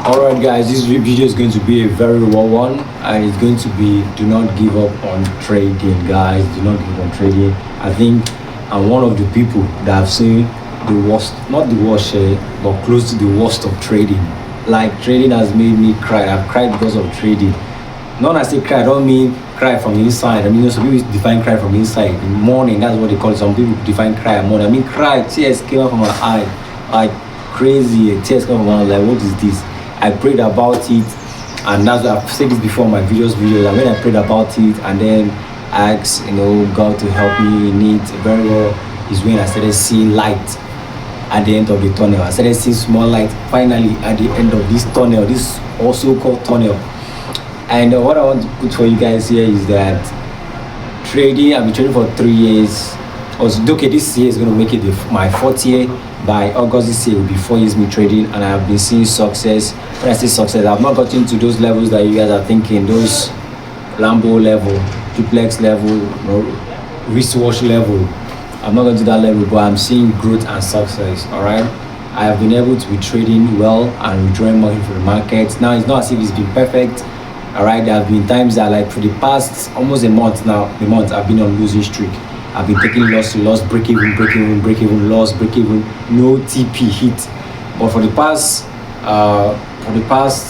Alright guys, this video is going to be a very raw one, and it's going to be do not give up on trading. Guys, do not give up on trading. I think I'm one of the people that have seen the worst, not the worst, but close to the worst of trading. Like, trading has made me cry. I've cried because of trading. Not when I say cry, I don't mean cry from the inside. I mean, some people define cry from the inside. In morning, that's what they call it. Some people define cry morning. I mean, cry, tears came out from my eye, like crazy. Tears came out from my eye. Like, what is this? I prayed about it, and that's I've said this before in my videos. And when I prayed about it, and then I asked, God to help me in it very well, is when I started seeing light at the end of the tunnel. I started seeing small light finally at the end of this tunnel, this also called tunnel. And what I want to put for you guys here is that trading, I've been trading for 3 years. Okay, this year is going to make it my 4th year. By August this year, it will be 4 years me trading, and I have been seeing success. When I say success, I've not gotten to those levels that you guys are thinking, those Lambo level, duplex level, wristwatch level. I'm not going to that level, but I'm seeing growth and success. All right, I have been able to be trading well and withdrawing money from the market. Now it's not as if it's been perfect. All right, there have been times that, like, for the past almost a month now, I've been on losing streak. I've been taking loss to loss, break even, loss, break even, no TP hit. But for the past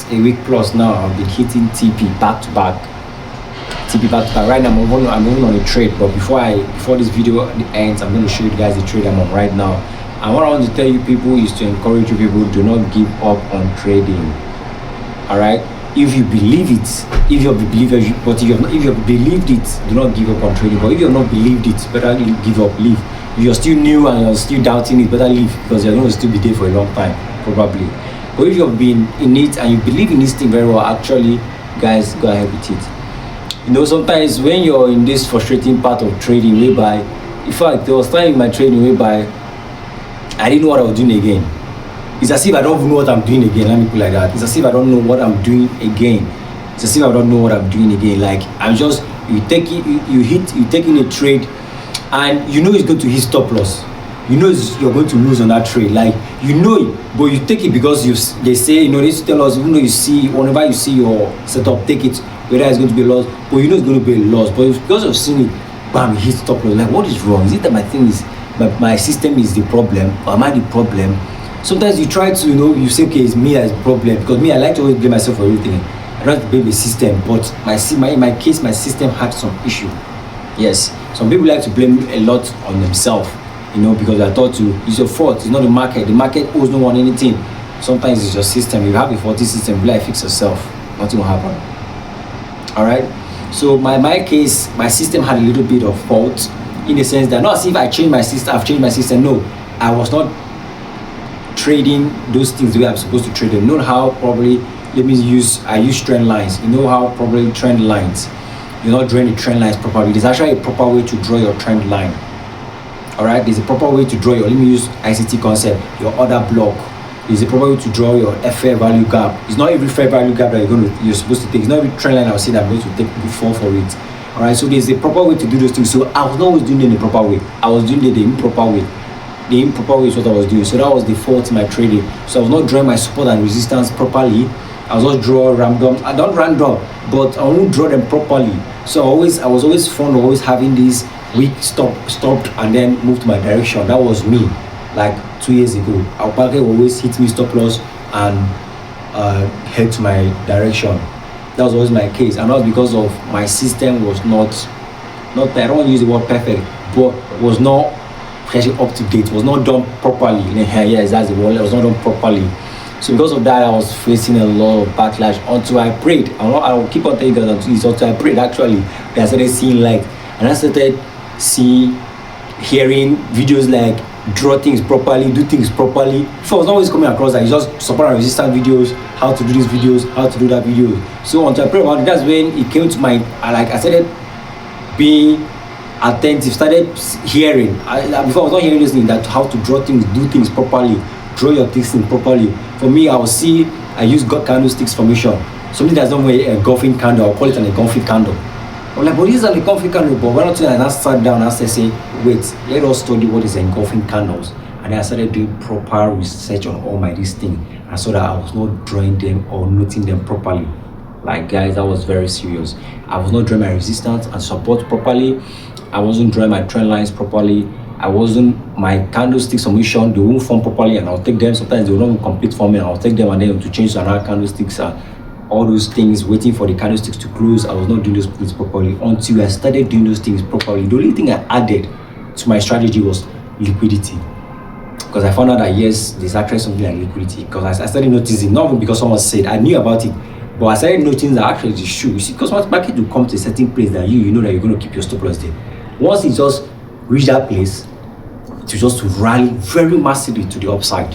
a week plus now, I've been hitting TP back to back. Right now, I'm moving on a trade. But before this video ends, I'm going to show you guys the trade I'm on right now. And what I want to tell you people is to encourage you people, do not give up on trading. All right. If you believe it, if you have believed it, do not give up on trading. But if you have not believed it, better give up, leave. If you're still new and you're still doubting it, better leave, because you're going to still be there for a long time, probably. But if you have been in it and you believe in this thing very well, actually, guys, go ahead with it. Sometimes when you're in this frustrating part of trading, whereby, in fact, there was time in my trading whereby I didn't know what I was doing again. It's as if I don't even know what I'm doing again. Let me put it like that. It's as if I don't know what I'm doing again. It's as if I don't know what I'm doing again. Like, I'm just, you're taking a trade, and it's going to hit stop loss. You're going to lose on that trade. Like, it, but you take it because they say, they tell us, even though whenever you see your setup, take it, whether it's going to be a loss, but it's going to be a loss. But because of seeing it, bam, it hits stop loss. Like, what is wrong? Is it that my system is the problem, or am I the problem? Sometimes you try to, you say, okay, it's me that's the problem, because me, I like to always blame myself for everything. I don't have to blame the system, but in my case, my system had some issue. Yes, some people like to blame a lot on themselves, because I thought it's your fault. It's not the market. The market owes no one anything. Sometimes it's your system. If you have a faulty system, you fix yourself. Nothing will happen. All right. So my case, my system had a little bit of fault, in the sense that not as if I've changed my system. No, I was not trading those things the way I'm supposed to trade them. How probably, I use trend lines. How probably trend lines, you're not drawing the trend lines properly. There's actually a proper way to draw your trend line. All right, there's a proper way to draw let me use ICT concept, your order block. There's a proper way to draw your fair value gap. It's not every fair value gap that you're supposed to take. It's not every trend line I'll say that I'm going to take before for it. All right, so there's a proper way to do those things. So I was not always doing it in the proper way. I was doing it the improper way. The improper way is what I was doing. So that was the fault in my trading. So I was not drawing my support and resistance properly. I was just draw random. I don't random, but I won't draw them properly. So I was always fond of always having these weak stopped and then move to my direction. That was me, like 2 years ago. Our market always hit me stop loss and head to my direction. That was always my case, and that was because of my system was not I don't want to use the word perfect, but was not actually up to date, was not done properly. Yes, that's the word. It was not done properly. So because of that, I was facing a lot of backlash until I prayed. I'll keep on telling you guys until I prayed. Actually, I started seeing light, and I started hearing videos like draw things properly, do things properly. So I was always coming across that it's just support and resistance videos, how to do these videos, how to do that video. So until I prayed about it, that's when it came to my, I started being attentive, started hearing. Before I was not hearing this thing, that how to draw things, do things properly, draw your things properly. For me, I use candlesticks formation. Something that's not a engulfing candle, I'll call it an engulfing candle. I'm like, but this is an engulfing candle, but why not? And I sat down and I said, wait, let us study what is engulfing candles. And then I started doing proper research on all these things. I saw that I was not drawing them or noting them properly. Like guys, that was very serious. I was not drawing my resistance and support properly. I wasn't drawing my trend lines properly. I wasn't my candlestick submission, they won't form properly, and I'll take them. Sometimes they will not complete forming, I'll take them and then to change to another candlesticks and all those things, waiting for the candlesticks to close. I was not doing those things properly until I started doing those things properly. The only thing I added to my strategy was liquidity, because I found out that yes, there's actually something like liquidity. Because I started noticing, not even because someone said, I knew about it, but I started noticing that actually it's true. You see, because once market will come to a certain place that you know that you're going to keep your stop loss there. Once it just reach that place, to just to rally very massively to the upside.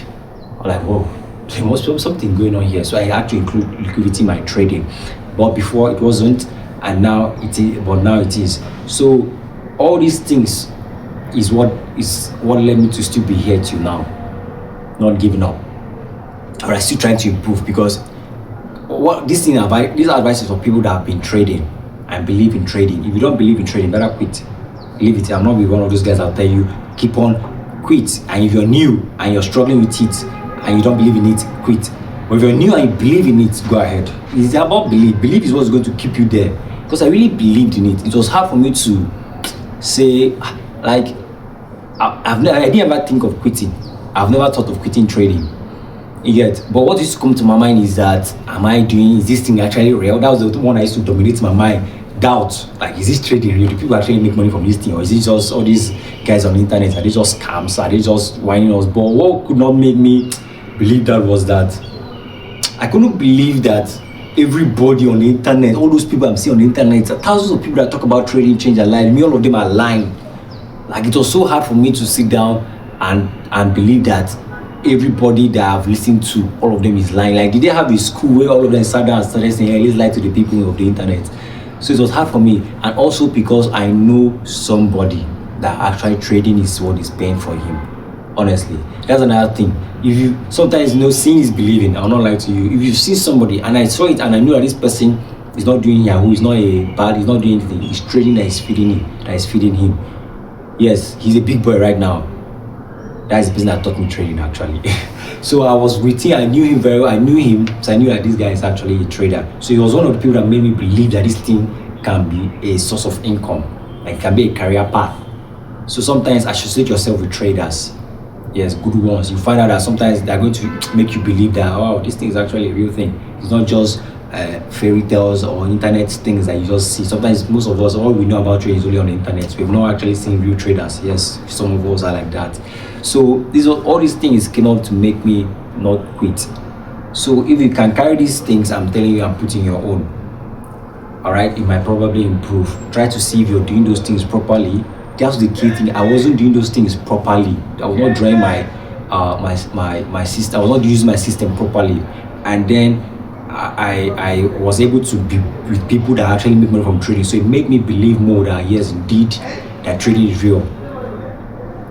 I'm like, whoa, there must be something going on here. So I had to include liquidity in my trading, but before it wasn't, and now it is. But now it is. So all these things is what led me to still be here till now, not giving up, or I still trying to improve. Because what this advice is for people that have been trading and believe in trading. If you don't believe in trading, better quit. Leave it. I'm not with one of those guys that'll tell you keep on, quit. And if you're new and you're struggling with it and you don't believe in it, quit. But if you're new and you believe in it, go ahead. It's about belief. Belief is what's going to keep you there. Because I really believed in it. It was hard for me to say, like, I didn't ever think of quitting. I've never thought of quitting trading. Yet, but what used to come to my mind is that, is this thing actually real? That was the one I used to dominate my mind. Doubt, like, is this trading real? Do people actually make money from this thing, or is it just all these guys on the internet? Are they just scams? Are they just whining us? But what could not make me believe that was that I couldn't believe that everybody on the internet, all those people I'm seeing on the internet, thousands of people that talk about trading change their life, me, all of them are lying. Like, it was so hard for me to sit down and believe that everybody that I've listened to, all of them is lying. Like, did they have a school where all of them sat down and started saying, hey, let's lie to the people of the internet? So it was hard for me, and also because I know somebody that actually trading is what is paying for him. Honestly, that's another thing. If you sometimes seeing is believing. I'll not lie to you. If you see somebody and I saw it and I know that this person is not doing Yahoo, is not a bad, he's not doing anything, he's trading that is feeding him. Yes, he's a big boy right now. That is the person that taught me trading actually. So I was with him, I knew him very well. I knew him, so I knew that this guy is actually a trader. So he was one of the people that made me believe that this thing can be a source of income, like it can be a career path. So sometimes associate yourself with traders. Yes, good ones. You find out that sometimes they're going to make you believe that, oh, this thing is actually a real thing. It's not just fairy tales or internet things that you just see. Sometimes most of us, all we know about trading is only on the internet. We've not actually seen real traders. Yes, some of us are like that. So all these things came up to make me not quit. So if you can carry these things, I'm telling you, I'm putting your own. All right, it might probably improve. Try to see if you're doing those things properly. That's the key thing. I wasn't doing those things properly. I was not drawing my system. I was not using my system properly, and then I was able to be with people that actually make money from trading. So it made me believe more that yes, indeed, that trading is real.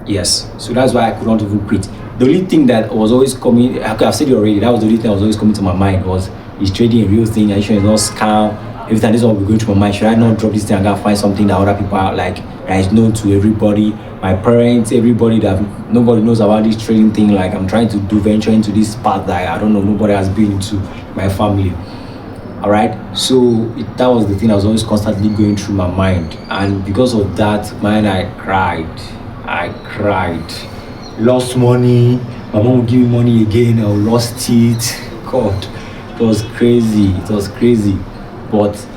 Yes, so that's why I could not even quit. The only thing that was always coming, I've said it already, that was the only thing that was always coming to my mind was, is trading a real thing? Are you sure it's not scam? Every time this is what we're going to my mind, should I not drop this thing and go find something that other people are like, that is known to everybody, my parents, everybody, that nobody knows about this trading thing. Like, I'm trying to venture into this path that I don't know, nobody has been into my family. All right, so that was the thing that was always constantly going through my mind, and because of that, man, I cried, lost money. My mom would give me money again, I lost it. God, it was crazy. But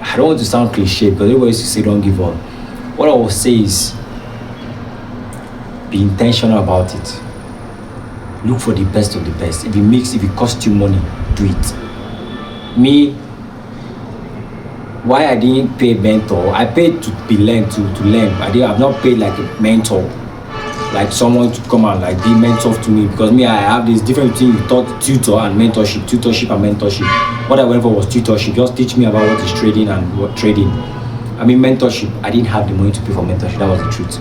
I don't want to sound cliche, because everybody used to say don't give up. What I will say is, be intentional about it. Look for the best of the best. If it costs you money, do it. Me, why I didn't pay mentor, I paid to be learned, to learn. I've not paid like a mentor, like someone to come and like be mentor to me, because me, I have this difference between tutor and mentorship. What I went for was tutorship, just teach me about what is trading and what trading. Mentorship, I didn't have the money to pay for mentorship, that was the truth.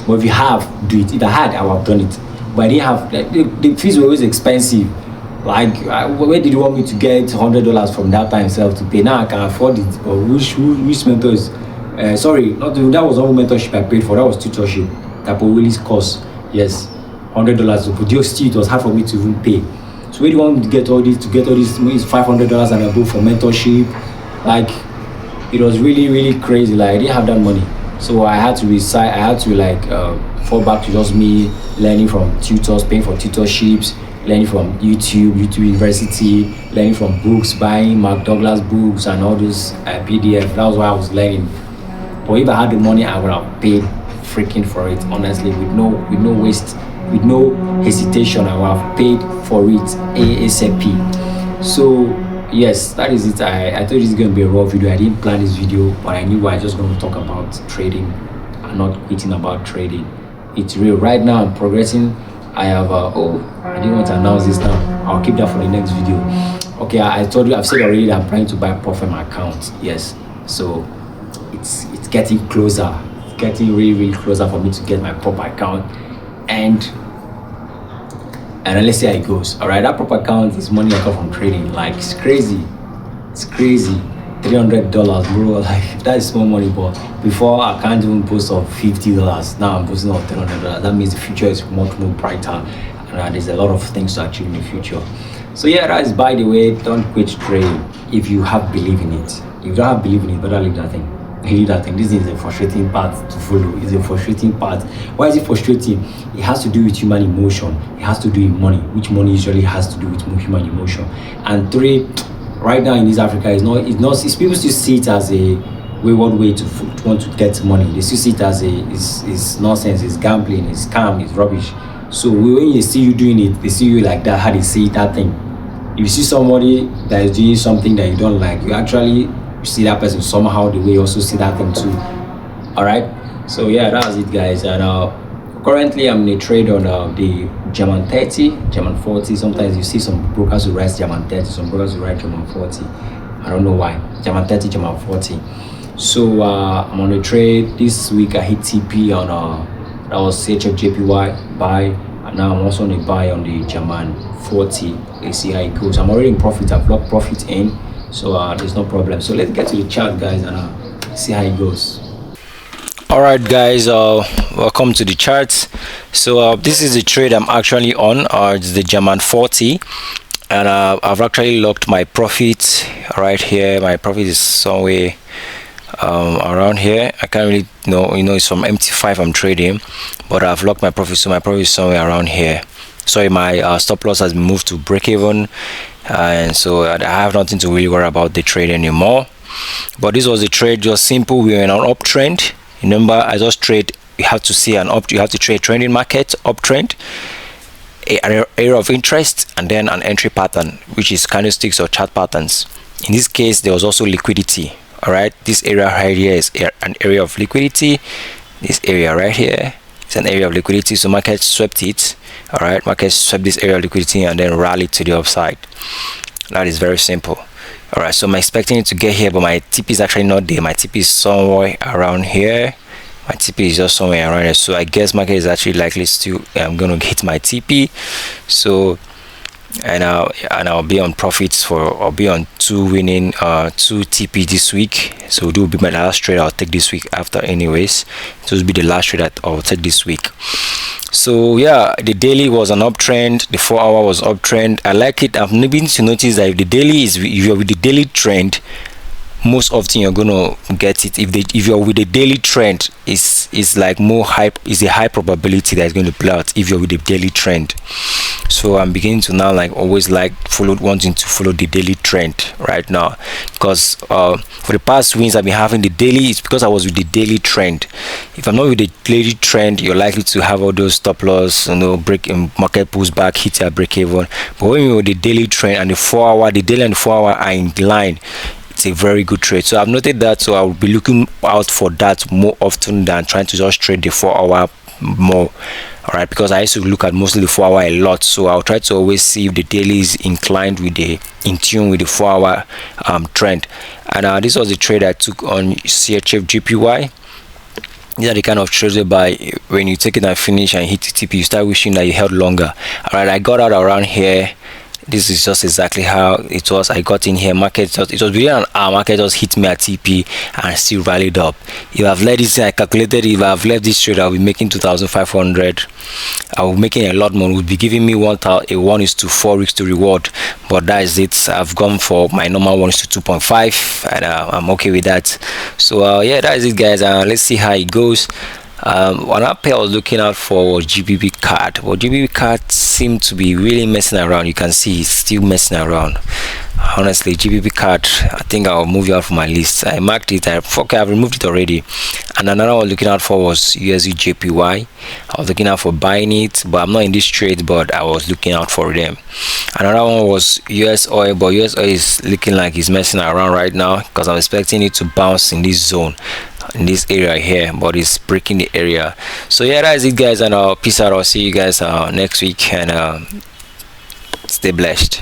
But if you have, do it. If I had, I would have done it. But I didn't have, like, the fees were always expensive. Like, where did you want me to get $100 from that time itself to pay? Now I can afford it. But which mentor is? That was not mentorship I paid for. That was tutorship. That probably cost, yes, $100. But still, it was hard for me to even pay. So where do you want to get all this, is $500 and above for mentorship? Like, it was really, really crazy. Like, I didn't have that money, so I had to recite. I had to like fall back to just me learning from tutors, paying for tutorships, learning from YouTube University, learning from books, buying Mark Douglas books and all those PDF. That was why I was learning. But if I had the money, I would have paid freaking for it. Honestly, with no waste, with no hesitation, I would have paid for it ASAP. So yes, that is it. I thought this is going to be a raw video. I didn't plan this video, but I knew I was just going to talk about trading and not quitting about trading. It's real. Right now I'm progressing. I have I didn't want to announce this now. I'll keep that for the next video. Okay, I told you, I've said already that I'm planning to buy Profit my account. Yes, so it's getting closer. It's getting really, really closer for me to get my proper account, and let's see how it goes. All right, that proper account is money I got from trading. Like, it's crazy. It's crazy. $300, bro. Like, that is small money, but before I can't even post of $50. Now I'm posting of $300. That means the future is much more brighter, and there's a lot of things to achieve in the future. So yeah, that is, by the way, don't quit trading if you have belief in it. If you don't have belief in it, better leave that thing. Leave that thing. This is a frustrating part to follow. It's a frustrating part. Why is it frustrating? It has to do with human emotion. It has to do with money, which money usually has to do with human emotion. And three, right now in this Africa, it's people still see it as a wayward way to want to get money. They still see it as it's nonsense, it's gambling, it's scam, it's rubbish. So when they see you doing it, they see you like that, how they see that thing. If you see somebody that is doing something that you don't like, you actually see that person somehow the way you also see that thing too. All right, so yeah, that's it, guys. And currently I'm in a trade on the German 30, German 40. Sometimes you see some brokers who write German 30, some brokers who write German 40. I don't know why. German 30, German 40. So I'm on a trade. This week I hit TP on that was CHFJPY buy, and now I'm also on a buy on the German 40. Let's see how it goes. I'm already in profit. I've locked profit in, so there's no problem. So let's get to the chart, guys, and see how it goes. All right, guys, welcome to the charts. So this is the trade I'm actually on. It's the German 40, and I've actually locked my profit right here. My profit is somewhere around here. I can't really know, it's from MT5 I'm trading, but I've locked my profit, so my profit is somewhere around here. Sorry, my stop loss has been moved to break even, and so I have nothing to really worry about the trade anymore. But this was a trade, just simple. We were in an uptrend. Remember, I just trade. You have to see you have to trade trending market, uptrend, an area of interest, and then an entry pattern, which is candlesticks or chart patterns. In this case, there was also liquidity. All right, this area right here is an area of liquidity. This area right here is an area of liquidity. So market swept it. All right, market swept this area of liquidity and then rallied to the upside. That is very simple. All right, so I'm expecting it to get here, but my TP is actually not there. My TP is somewhere around here. My TP is just somewhere around here. So I guess market is actually likely to I'm gonna hit my TP. So and I'll be on profits I'll be on 2 TP this week. So it will be my last trade I'll take this week after anyways. So it will be the last trade that I'll take this week. So yeah, the daily was an uptrend, the 4 hour was uptrend. I like it. I've begun to notice that if you're with the daily trend, most often you're gonna get it. If you're with the daily trend, is like more hype, is a high probability that it's going to play out if you're with the daily trend. So I'm beginning to now always wanting to follow the daily trend right now, because for the past wins I've been having the daily, it's because I was with the daily trend. If I'm not with the daily trend, you're likely to have all those stop loss, break in market pulls back, hit your break even. But when you're with the daily trend and the daily and the 4 hour are in line, it's a very good trade. So I've noted that, so I'll be looking out for that more often than trying to just trade the 4 hour more. All right, because I used to look at mostly the 4 hour a lot, so I'll try to always see if the daily is in tune with the 4 hour trend. And this was the trade I took on CHFJPY. These are the kind of trades whereby when you take it and finish and hit the TP, you start wishing that you held longer. All right, I got out around here. This is just exactly how it was. I got in here, market just, it was within an hour, market just hit me at TP and still rallied up. If I've let this, I calculated if I've left this trade, I'll be making 2,500. I'll be making a lot more. Would be giving me 1 is to 4 weeks to reward, but that is it. I've gone for my normal 1 is to 2.5, and I'm okay with that. So yeah, that is it, guys. Let's see how it goes. Another pair I was looking out for was GBP card, but GBP card seemed to be really messing around. You can see it's still messing around. Honestly, GBP card, I think I'll move it out from my list. I marked it. I've removed it already. And another one looking out for was USD JPY. I was looking out for buying it, but I'm not in this trade, but I was looking out for them. Another one was US oil, but US oil is looking like it's messing around right now because I'm expecting it to bounce in this zone, in this area here, but it's breaking the area. So yeah, that's it, guys, and peace out. I'll see you guys next week, and stay blessed.